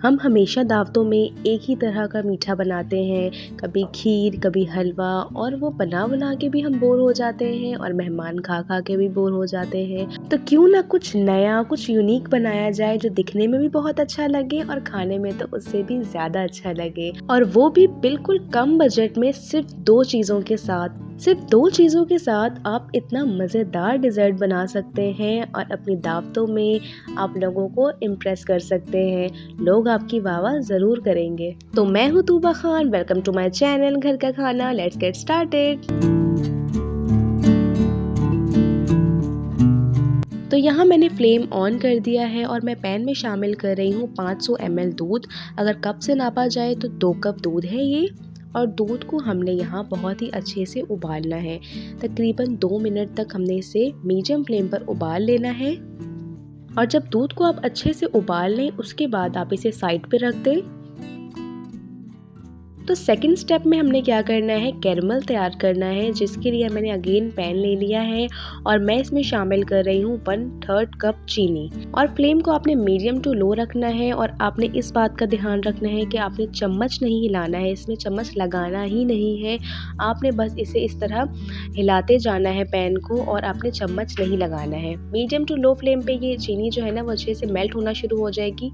हम हमेशा दावतों में एक ही तरह का मीठा बनाते हैं, कभी खीर, कभी हलवा और वो बना-बना के भी हम बोर हो जाते हैं और मेहमान खा-खा के भी बोर हो जाते हैं। तो क्यों ना कुछ नया, कुछ यूनिक बनाया जाए जो दिखने में भी बहुत अच्छा लगे और खाने में तो उससे भी ज़्यादा अच्छा लगे और वो भी बिल्कुल कम बजट में सिर्फ 2 चीज़ों के साथ। सिर्फ 2 चीज़ों के साथ आप इतना मज़ेदार डिज़र्ट बना सकते हैं और अपनी दावतों में आप लोगों को इम्प्रेस कर सकते हैं। लोग आपकी वाह-वाह ज़रूर करेंगे। तो मैं हूँ Tooba Khan, welcome to my channel घर का खाना। Let's get started. तो यहाँ मैंने फ्लेम ऑन कर दिया है और मैं पैन में शामिल कर रही हूँ 500 ml दूध। अगर कप से नापा जाए तो 2 कप दूध है ये। और दूध को हमने यहाँ बहुत ही अच्छे से उबालना है। तकरीबन 2 मिनट तक हमने इसे मीडियम फ्लेम पर उबाल लेना है। और जब दूध को आप अच्छे से उबाल लें उसके बाद आप इसे साइड पे रख दें। तो सेकंड स्टेप में हमने क्या करना है, कैरमल तैयार करना है, जिसके लिए मैंने अगेन पैन ले लिया है और मैं इसमें शामिल कर रही हूँ 1/3 कप चीनी। और फ्लेम को आपने मीडियम टू लो रखना है और आपने इस बात का ध्यान रखना है कि आपने चम्मच नहीं हिलाना है, इसमें चम्मच लगाना ही नहीं है। आपने बस इसे इस तरह हिलाते जाना है पैन को और आपने चम्मच नहीं लगाना है। मीडियम टू लो फ्लेम पे ये चीनी जो है ना वो अच्छे से मेल्ट होना शुरू हो जाएगी।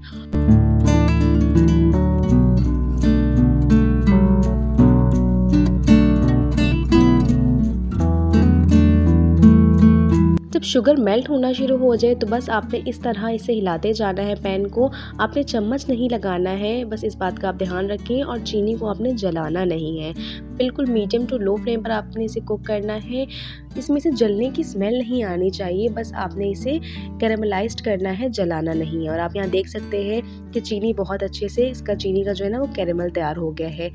जब शुगर मेल्ट होना शुरू हो जाए तो बस आपने इस तरह इसे हिलाते जाना है पैन को। आपने चम्मच नहीं लगाना है, बस इस बात का आप ध्यान रखें। और चीनी को आपने जलाना नहीं है, बिल्कुल मीडियम टू लो फ्लेम पर आपने इसे कुक करना है। इसमें से जलने की स्मेल नहीं आनी चाहिए, बस आपने इसे कैरेमलाइज्ड करना है, जलाना नहीं है। और आप यहाँ देख सकते हैं कि चीनी बहुत अच्छे से इसका चीनी का जो है ना वो कैरेमल तैयार हो गया है।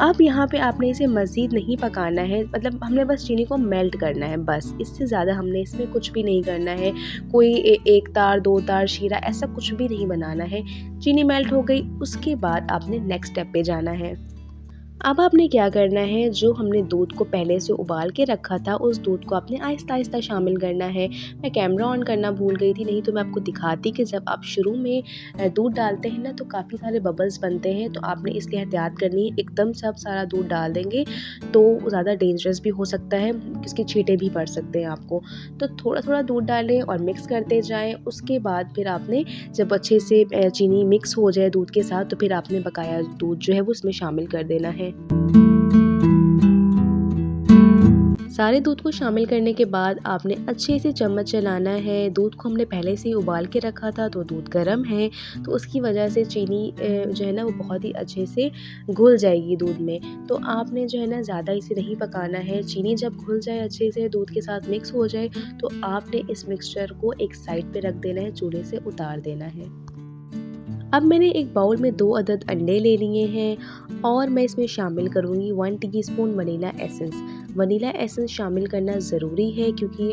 अब यहाँ पे आपने इसे मज़ीद नहीं पकाना है, मतलब हमने बस चीनी को मेल्ट करना है, बस इससे ज़्यादा हमने इसमें कुछ भी नहीं करना है। कोई एक तार 2 तार शीरा ऐसा कुछ भी नहीं बनाना है। चीनी मेल्ट हो गई उसके बाद आपने नेक्स्ट स्टेप पे जाना है। अब आपने क्या करना है, जो हमने दूध को पहले से उबाल के रखा था उस दूध को आपने आहिस्ता-आहिस्ता शामिल करना है। मैं कैमरा ऑन करना भूल गई थी, नहीं तो मैं आपको दिखाती कि जब आप शुरू में दूध डालते हैं ना तो काफ़ी सारे बबल्स बनते हैं, तो आपने इसलिए एहतियात करनी है। एकदम से आप सारा दूध डाल देंगे तो ज़्यादा डेंजरस भी हो सकता है, इसके छींटे भी पड़ सकते हैं आपको। तो थोड़ा-थोड़ा दूध डालें और मिक्स करते जाएँ। उसके बाद फिर आपने जब अच्छे से चीनी मिक्स हो जाए दूध के साथ तो फिर आपने बकाया दूध जो है वो इसमें शामिल कर देना है। सारे दूध को शामिल करने के बाद आपने अच्छे से चम्मच चलाना है। दूध को हमने पहले से ही उबाल के रखा था तो दूध गर्म है, तो उसकी वजह से चीनी जो है ना वो बहुत ही अच्छे से घुल जाएगी दूध में। तो आपने जो है ना ज़्यादा इसे नहीं पकाना है। चीनी जब घुल जाए अच्छे से दूध के साथ मिक्स हो जाए तो आपने इस मिक्सचर को एक साइड पे रख देना है, चूल्हे से उतार देना है। अब मैंने एक बाउल में 2 अदद अंडे ले लिए हैं और मैं इसमें शामिल करूँगी 1 teaspoon vanilla essence. Vanilla essence शामिल करना ज़रूरी है क्योंकि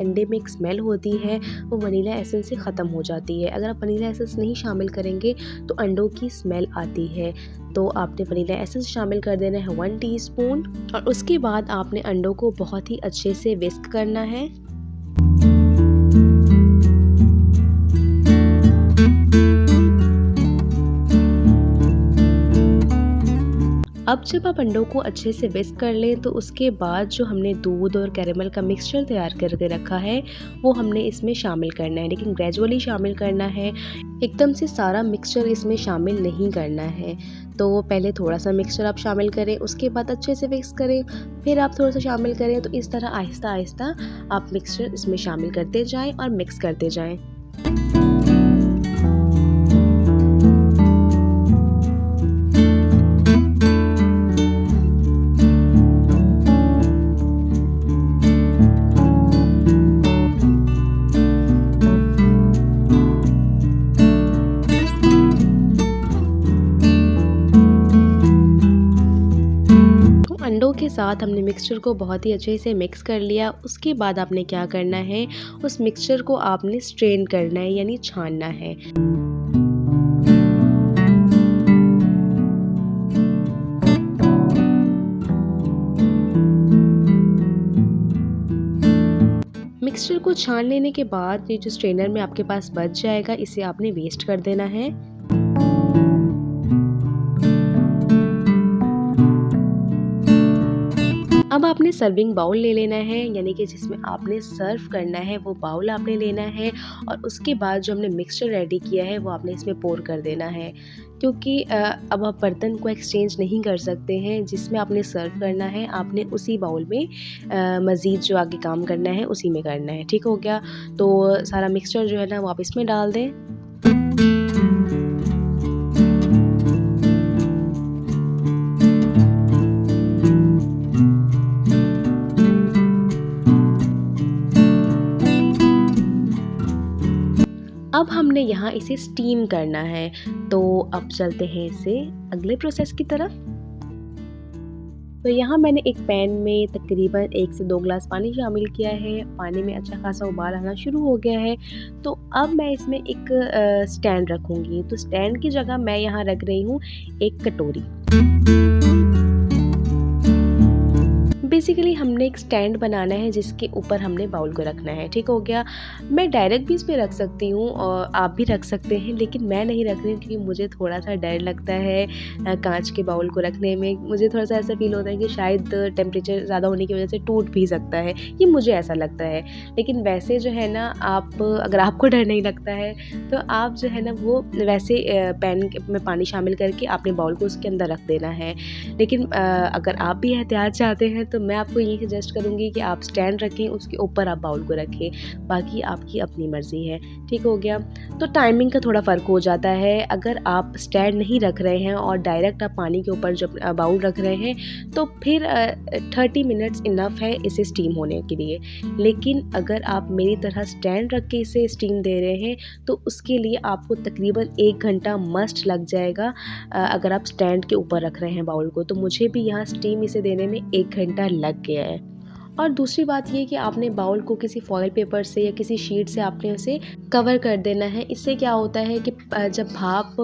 अंडे में एक स्मेल होती है, वो वनीला एसेंस से ख़त्म हो जाती है। अगर आप वनीला एसेंस नहीं शामिल करेंगे तो अंडों की स्मेल आती है। तो आपने वनीला एसेंस शामिल कर देना है 1 टीस्पून और उसके बाद आपने अंडों को बहुत ही अच्छे से विस्क करना है। अब जब आप अंडों को अच्छे से विस्क कर लें तो उसके बाद जो हमने दूध और कैरेमल का मिक्सचर तैयार करके रखा है वो हमने इसमें शामिल करना है, लेकिन ग्रेजुअली शामिल करना है। एकदम से सारा मिक्सचर इसमें शामिल नहीं करना है। तो पहले थोड़ा सा मिक्सचर आप शामिल करें, उसके बाद अच्छे से मिक्स करें, फिर आप थोड़ा सा शामिल करें। तो इस तरह आहिस्ता आहिस्ता आप मिक्सचर इसमें शामिल करते जाएँ और मिक्स करते जाएँ। अंडों के साथ हमने मिक्सचर को बहुत ही अच्छे से मिक्स कर लिया। उसके बाद आपने क्या करना है, उस मिक्सचर को आपने स्ट्रेन करना है, यानी छानना है। मिक्सचर को छान लेने के बाद ये जो स्ट्रेनर में आपके पास बच जाएगा, इसे आपने वेस्ट कर देना है। अब आपने सर्विंग बाउल ले लेना है, यानी कि जिसमें आपने सर्व करना है वो बाउल आपने लेना है और उसके बाद जो हमने मिक्सचर रेडी किया है वो आपने इसमें पोर कर देना है। क्योंकि अब आप बर्तन को एक्सचेंज नहीं कर सकते हैं, जिसमें आपने सर्व करना है आपने उसी बाउल में मज़ीद जो आगे काम करना है उसी में करना है। ठीक हो गया? तो सारा मिक्सचर जो है ना वो आप इसमें डाल दें। अब हमने यहाँ इसे स्टीम करना है, तो अब चलते हैं इसे अगले प्रोसेस की तरफ। तो यहाँ मैंने एक पैन में तकरीबन 1 से 2 ग्लास पानी शामिल किया है। पानी में अच्छा खासा उबाल आना शुरू हो गया है, तो अब मैं इसमें एक स्टैंड रखूँगी। तो स्टैंड की जगह मैं यहाँ रख रही हूँ एक कटोरी। बेसिकली हमने एक स्टैंड बनाना है जिसके ऊपर हमने बाउल को रखना है। ठीक हो गया? मैं डायरेक्ट भी इसमें रख सकती हूँ और आप भी रख सकते हैं, लेकिन मैं नहीं रख रही हूँ क्योंकि मुझे थोड़ा-सा डर लगता है काँच के बाउल को रखने में। मुझे थोड़ा-सा ऐसा फ़ील होता है कि शायद टेम्परेचर ज़्यादा होने की वज़ह से टूट भी सकता है, ये मुझे ऐसा लगता है। लेकिन वैसे जो है ना, आप अगर आपको डर नहीं लगता है तो आप जो है ना वो वैसे पैन में पानी शामिल करके आपने बाउल को उसके अंदर रख देना है। लेकिन अगर आप भी एहतियात चाहते हैं तो मैं आपको यही सजेस्ट करूँगी कि आप स्टैंड रखें, उसके ऊपर आप बाउल को रखें, बाकी आपकी अपनी मर्ज़ी है। ठीक हो गया? तो टाइमिंग का थोड़ा फ़र्क हो जाता है। अगर आप स्टैंड नहीं रख रहे हैं और डायरेक्ट आप पानी के ऊपर जब बाउल रख रहे हैं तो फिर 30 मिनट्स इनफ है इसे स्टीम होने के लिए। लेकिन अगर आप मेरी तरह स्टैंड रख के इसे स्टीम दे रहे हैं तो उसके लिए आपको तकरीबन 1 घंटा मस्ट लग जाएगा अगर आप स्टैंड के ऊपर रख रहे हैं बाउल को। तो मुझे भी यहाँ स्टीम इसे देने में 1 घंटा लग गया है। और दूसरी बात ये कि आपने बाउल को किसी फॉयल पेपर से या किसी शीट से आपने उसे कवर कर देना है। इससे क्या होता है कि जब भाप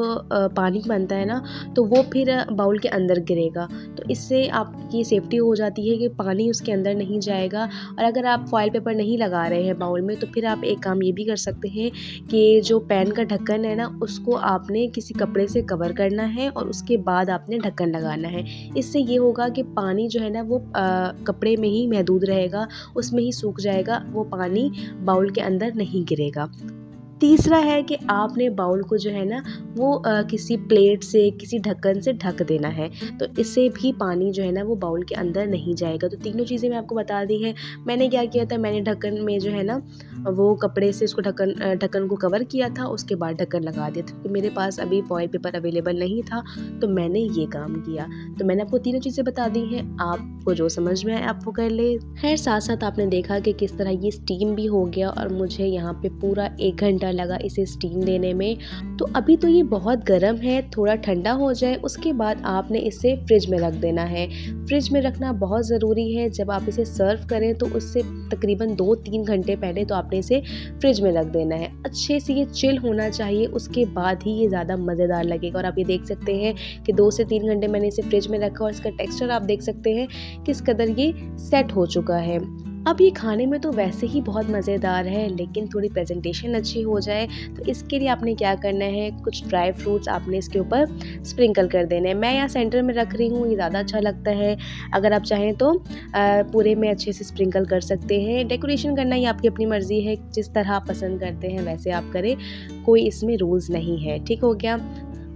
पानी बनता है ना तो वो फिर बाउल के अंदर गिरेगा, तो इससे आपकी सेफ्टी हो जाती है कि पानी उसके अंदर नहीं जाएगा। और अगर आप फॉयल पेपर नहीं लगा रहे हैं बाउल में तो फिर आप एक काम ये भी कर सकते हैं कि जो पैन का ढक्कन है ना उसको आपने किसी कपड़े से कवर करना है और उसके बाद आपने ढक्कन लगाना है। इससे ये होगा कि पानी जो है ना वो कपड़े में ही महदूद रहेगा, उसमें ही सूख जाएगा, वो पानी बाउल के अंदर नहीं गिरेगा। तीसरा है कि आपने बाउल को जो है ना वो किसी प्लेट से, किसी ढक्कन से ढक देना है, तो इससे भी पानी जो है ना वो बाउल के अंदर नहीं जाएगा। तो तीनों चीज़ें मैं आपको बता दी हैं। मैंने क्या किया था, मैंने ढक्कन में जो है ना वो कपड़े से उसको ढक्कन को कवर किया था, उसके बाद ढक्कन लगा दिया था क्योंकि मेरे पास अभी फॉयल पेपर अवेलेबल नहीं था, तो मैंने ये काम किया। तो मैंने आपको तीनों चीज़ें बता दी हैं, आपको जो समझ में आए आप वो कर ले। खैर साथ साथ आपने देखा कि किस तरह ये स्टीम भी हो गया और मुझे यहाँ पे पूरा 1 घंटा लगा इसे स्टीम देने में। तो अभी तो ये बहुत गर्म है, थोड़ा ठंडा हो जाए उसके बाद आपने इसे फ्रिज में रख देना है। फ्रिज में रखना बहुत ज़रूरी है। जब आप इसे सर्व करें तो उससे तकरीबन 2-3 घंटे पहले तो आपने इसे फ्रिज में रख देना है। अच्छे से ये चिल होना चाहिए, उसके बाद ही ये ज़्यादा मज़ेदार लगेगा। और आप ये देख सकते हैं कि 2 से 3 घंटे मैंने इसे फ्रिज में रखा और इसका टेक्सचर आप देख सकते हैं किस कदर ये सेट हो चुका है। अब ये खाने में तो वैसे ही बहुत मज़ेदार है, लेकिन थोड़ी प्रेजेंटेशन अच्छी हो जाए तो इसके लिए आपने क्या करना है, कुछ ड्राई फ्रूट्स आपने इसके ऊपर स्प्रिंकल कर देने हैं। मैं यहाँ सेंटर में रख रही हूँ, ये ज़्यादा अच्छा लगता है। अगर आप चाहें तो पूरे में अच्छे से स्प्रिंकल कर सकते हैं। डेकोरेशन करना ये आपकी अपनी मर्ज़ी है, जिस तरह आप पसंद करते हैं वैसे आप करें, कोई इसमें रूल्स नहीं है। ठीक हो गया?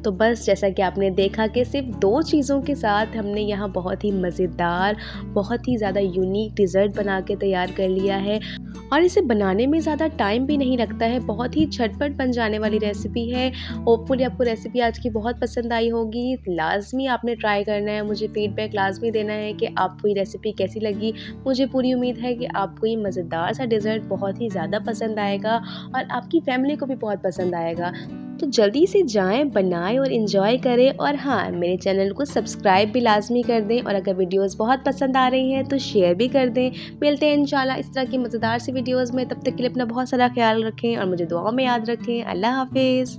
तो बस जैसा कि आपने देखा कि सिर्फ 2 चीज़ों के साथ हमने यहाँ बहुत ही मज़ेदार, बहुत ही ज़्यादा यूनिक डिज़र्ट बना के तैयार कर लिया है और इसे बनाने में ज़्यादा टाइम भी नहीं लगता है। बहुत ही झटपट बन जाने वाली रेसिपी है। होपफुली आपको रेसिपी आज की बहुत पसंद आई होगी। लाज़मी आपने ट्राई करना है, मुझे फ़ीडबैक लाज़मी देना है कि आपको ये रेसिपी कैसी लगी। मुझे पूरी उम्मीद है कि आपको ये मज़ेदार सा डिज़र्ट बहुत ही ज़्यादा पसंद आएगा और आपकी फैमिली को भी बहुत पसंद आएगा। तो जल्दी से जाएँ, बनाएँ और एंजॉय करें। और हाँ, मेरे चैनल को सब्सक्राइब भी लाज़मी कर दें और अगर वीडियोस बहुत पसंद आ रही हैं तो शेयर भी कर दें। मिलते हैं इंशाल्लाह इस तरह की मज़ेदार सी वीडियोस में। तब तक के लिए अपना बहुत सारा ख्याल रखें और मुझे दुआओं में याद रखें। अल्लाह हाफ़िज़।